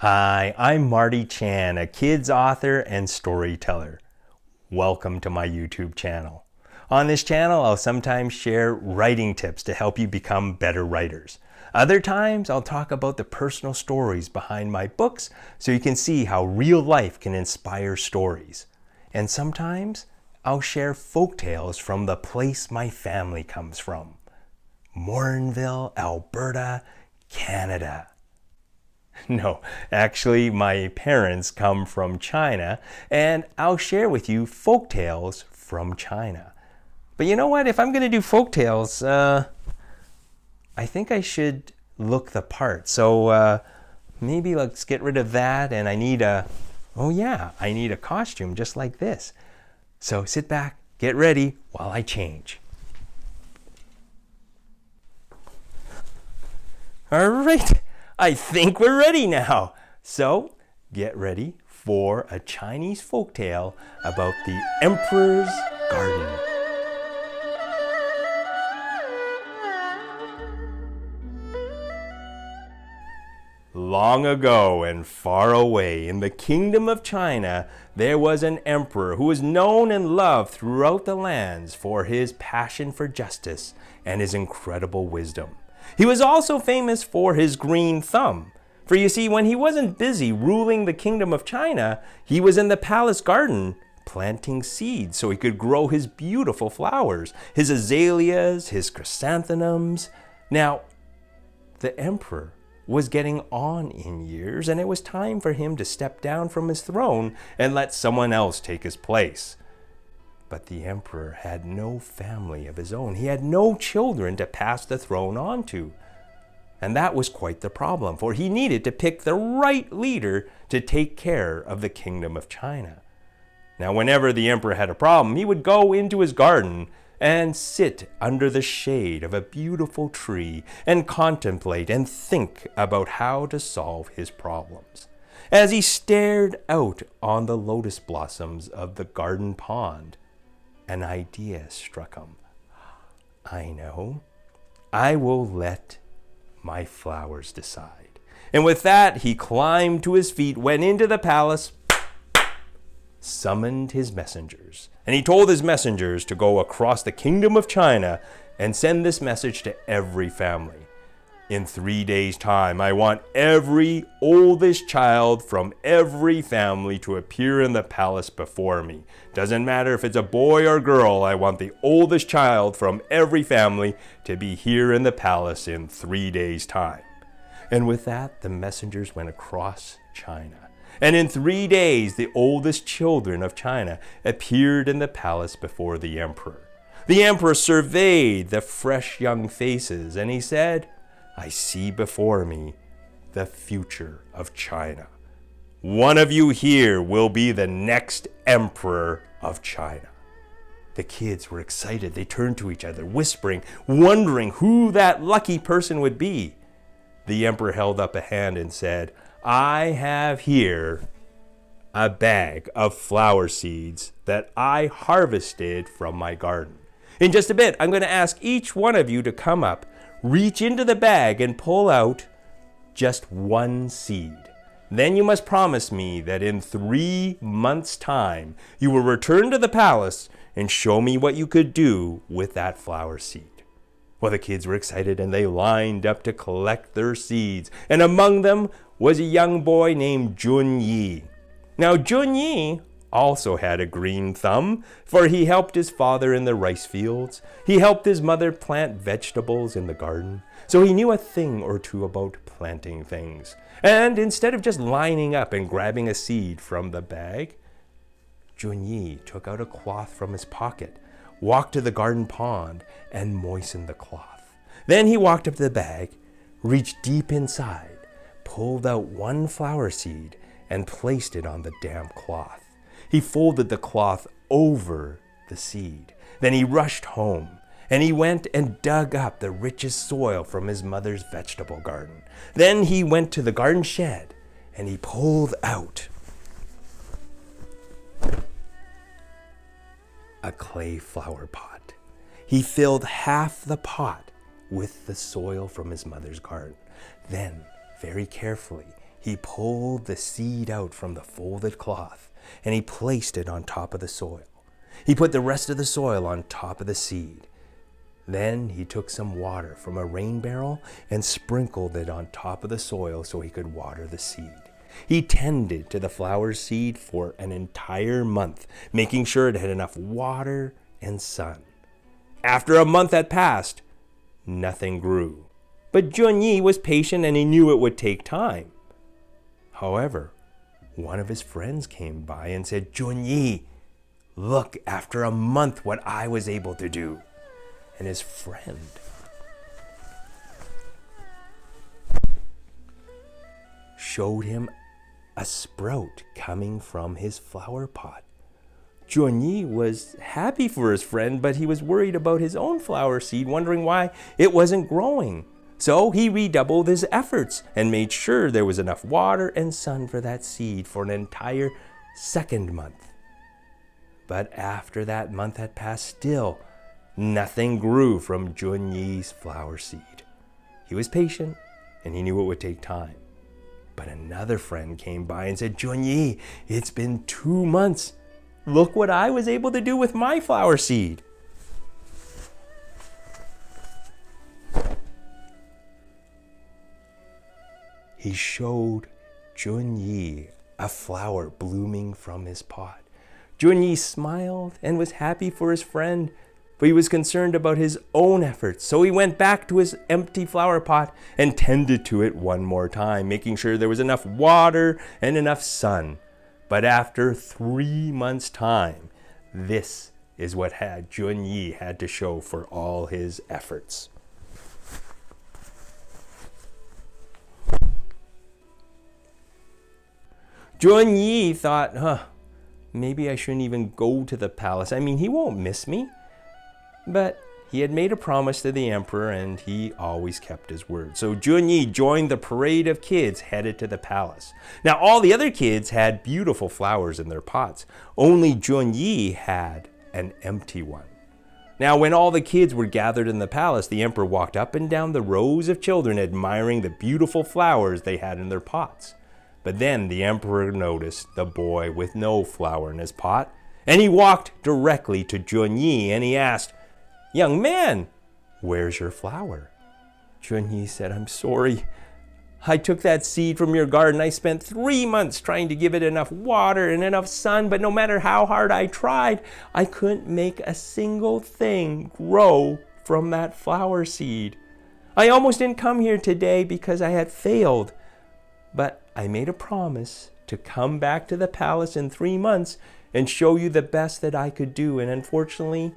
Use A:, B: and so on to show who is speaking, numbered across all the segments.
A: Hi, I'm Marty Chan, a kids author and storyteller. Welcome to my YouTube channel. On this channel, I'll sometimes share writing tips to help you become better writers. Other times, I'll talk about the personal stories behind my books so you can see how real life can inspire stories. And sometimes, I'll share folk tales from the place my family comes from, Morinville, Alberta, Canada. No, actually, my parents come from China, and I'll share with you folk tales from China. But you know what? If I'm going to do folk tales, I think I should look the part. So maybe let's get rid of that, and I need a costume just like this. So sit back, get ready while I change. All right. I think we're ready now. So get ready for a Chinese folktale about the Emperor's Garden. Long ago and far away in the kingdom of China, there was an emperor who was known and loved throughout the lands for his passion for justice and his incredible wisdom. He was also famous for his green thumb. For you see, when he wasn't busy ruling the kingdom of China, he was in the palace garden planting seeds so he could grow his beautiful flowers, his azaleas, his chrysanthemums. Now, the emperor was getting on in years, and it was time for him to step down from his throne and let someone else take his place. But the emperor had no family of his own. He had no children to pass the throne on to. And that was quite the problem, for he needed to pick the right leader to take care of the kingdom of China. Now, whenever the emperor had a problem, he would go into his garden and sit under the shade of a beautiful tree and contemplate and think about how to solve his problems. As he stared out on the lotus blossoms of the garden pond, an idea struck him. I know. I will let my flowers decide. And with that, he climbed to his feet, went into the palace, summoned his messengers. And he told his messengers to go across the kingdom of China and send this message to every family. In 3 days' time, I want every oldest child from every family to appear in the palace before me. Doesn't matter if it's a boy or girl, I want the oldest child from every family to be here in the palace in 3 days' time. And with that, the messengers went across China. And in 3 days, the oldest children of China appeared in the palace before the emperor. The emperor surveyed the fresh young faces, and he said, I see before me the future of China. One of you here will be the next emperor of China. The kids were excited. They turned to each other, whispering, wondering who that lucky person would be. The emperor held up a hand and said, I have here a bag of flower seeds that I harvested from my garden. In just a bit, I'm going to ask each one of you to come up, reach into the bag and pull out just one seed. Then you must promise me that in 3 months' time, you will return to the palace and show me what you could do with that flower seed. Well, the kids were excited and they lined up to collect their seeds. And among them was a young boy named Junyi. Now, Junyi also had a green thumb, for he helped his father in the rice fields. He helped his mother plant vegetables in the garden. So he knew a thing or two about planting things. And instead of just lining up and grabbing a seed from the bag, Junyi took out a cloth from his pocket, walked to the garden pond, and moistened the cloth. Then he walked up to the bag, reached deep inside, pulled out one flower seed, and placed it on the damp cloth. He folded the cloth over the seed. Then he rushed home, and he went and dug up the richest soil from his mother's vegetable garden. Then he went to the garden shed, and he pulled out a clay flower pot. He filled half the pot with the soil from his mother's garden. Then, very carefully, He pulled the seed out from the folded cloth, and he placed it on top of the soil. He put the rest of the soil on top of the seed. Then he took some water from a rain barrel and sprinkled it on top of the soil so he could water the seed. He tended to the flower seed for an entire month, making sure it had enough water and sun. After a month had passed, nothing grew. But Junyi was patient and he knew it would take time. However, one of his friends came by and said, "Junyi, look, after a month what I was able to do." And his friend showed him a sprout coming from his flower pot. Junyi was happy for his friend, but he was worried about his own flower seed, wondering why it wasn't growing. So he redoubled his efforts and made sure there was enough water and sun for that seed for an entire second month. But after that month had passed, still nothing grew from Junyi's flower seed. He was patient and he knew it would take time. But another friend came by and said, "Junyi, it's been 2 months. Look what I was able to do with my flower seed." He showed Junyi a flower blooming from his pot. Junyi smiled and was happy for his friend, but he was concerned about his own efforts. So he went back to his empty flower pot and tended to it one more time, making sure there was enough water and enough sun. But after 3 months' time, this is what Junyi had to show for all his efforts. Junyi thought, maybe I shouldn't even go to the palace. I mean, he won't miss me. But he had made a promise to the emperor and he always kept his word. So Junyi joined the parade of kids headed to the palace. Now all the other kids had beautiful flowers in their pots. Only Junyi had an empty one. Now when all the kids were gathered in the palace, the emperor walked up and down the rows of children admiring the beautiful flowers they had in their pots. But then the emperor noticed the boy with no flower in his pot, and he walked directly to Junyi and he asked, "Young man, where's your flower?" Junyi said, "I'm sorry. I took that seed from your garden. I spent 3 months trying to give it enough water and enough sun, but no matter how hard I tried, I couldn't make a single thing grow from that flower seed. I almost didn't come here today because I had failed, but I made a promise to come back to the palace in 3 months and show you the best that I could do, and unfortunately,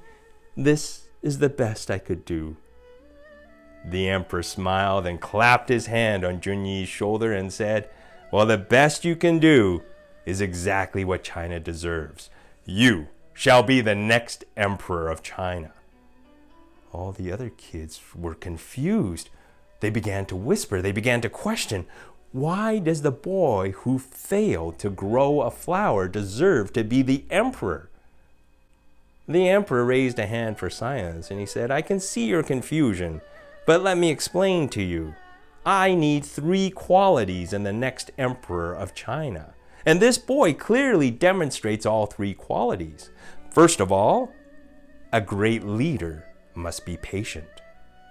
A: this is the best I could do." The emperor smiled and clapped his hand on Junyi's shoulder and said, "Well, the best you can do is exactly what China deserves. You shall be the next emperor of China." All the other kids were confused. They began to whisper. They began to question, why does the boy who failed to grow a flower deserve to be the emperor? The emperor raised a hand for silence and he said, "I can see your confusion, but let me explain to you. I need 3 qualities in the next emperor of China. And this boy clearly demonstrates all 3 qualities. First of all, a great leader must be patient.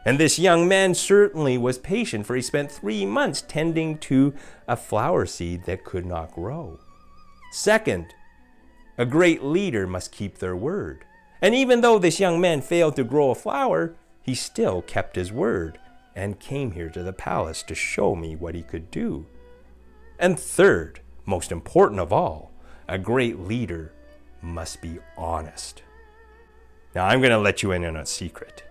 A: And this young man certainly was patient, for he spent 3 months tending to a flower seed that could not grow. Second, a great leader must keep their word. And even though this young man failed to grow a flower, he still kept his word and came here to the palace to show me what he could do. And third, most important of all, a great leader must be honest." Now I'm going to let you in on a secret.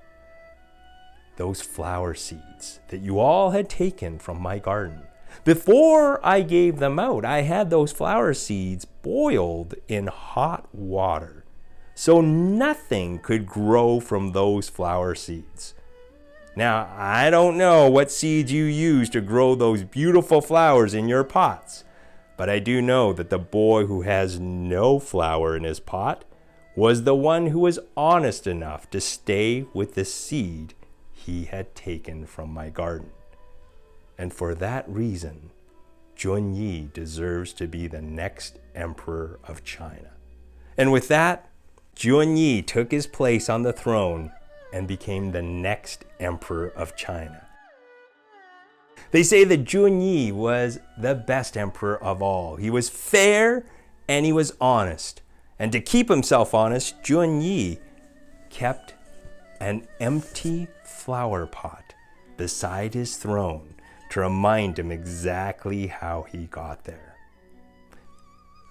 A: Those flower seeds that you all had taken from my garden, before I gave them out, I had those flower seeds boiled in hot water, so nothing could grow from those flower seeds. Now, I don't know what seeds you used to grow those beautiful flowers in your pots, but I do know that the boy who has no flower in his pot was the one who was honest enough to stay with the seed he had taken from my garden. And for that reason, Junyi deserves to be the next emperor of China. And with that, Junyi took his place on the throne and became the next emperor of China. They say that Junyi was the best emperor of all. He was fair and he was honest. And to keep himself honest, Junyi kept an empty flower pot beside his throne to remind him exactly how he got there.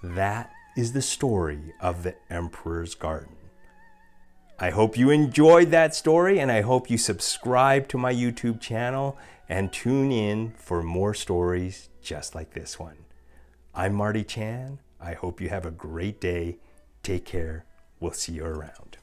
A: That is the story of the Emperor's Garden. I hope you enjoyed that story, and I hope you subscribe to my YouTube channel and tune in for more stories just like this one. I'm Marty Chan. I hope you have a great day. Take care. We'll see you around.